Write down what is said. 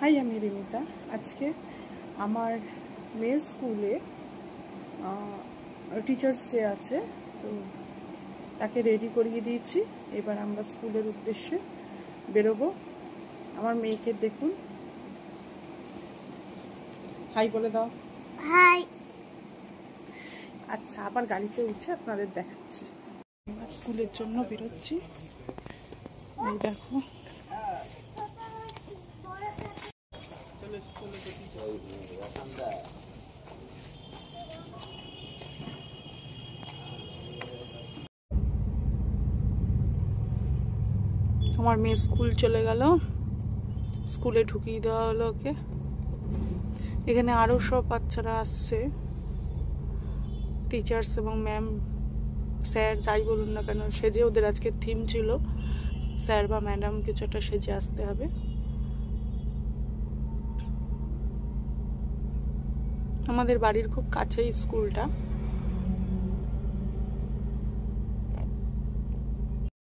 High, আমি রিমিতা। আজকে আমার মেয়ের স্কুলে টিচার্স ডে আছে, তো তাকে রেডি করিয়ে দিয়েছি। এবার আমরা স্কুলের উদ্দেশ্যে বেরোবো। আমার মেয়েকে দেখুন, হাই বলে দাও। হাই। আচ্ছা, আবার গাড়িতে উঠে আপনাদের দেখাচ্ছি। আমরা স্কুলের জন্য বেরোচ্ছি। এই দেখো, আমার মেয়ে স্কুল চলে গেল, স্কুলে ঢুকিয়ে দেওয়া হলো ওকে। এখানে আরো সব বাচ্চারা আসছে, টিচার্স এবং ম্যাম, স্যার, যাই বলুন না কেন, সেজে ওদের আজকে থিম ছিল স্যার বা ম্যাডাম কিছু একটা সেজে আসতে হবে। আমাদের বাড়ির খুব কাছেই স্কুলটা।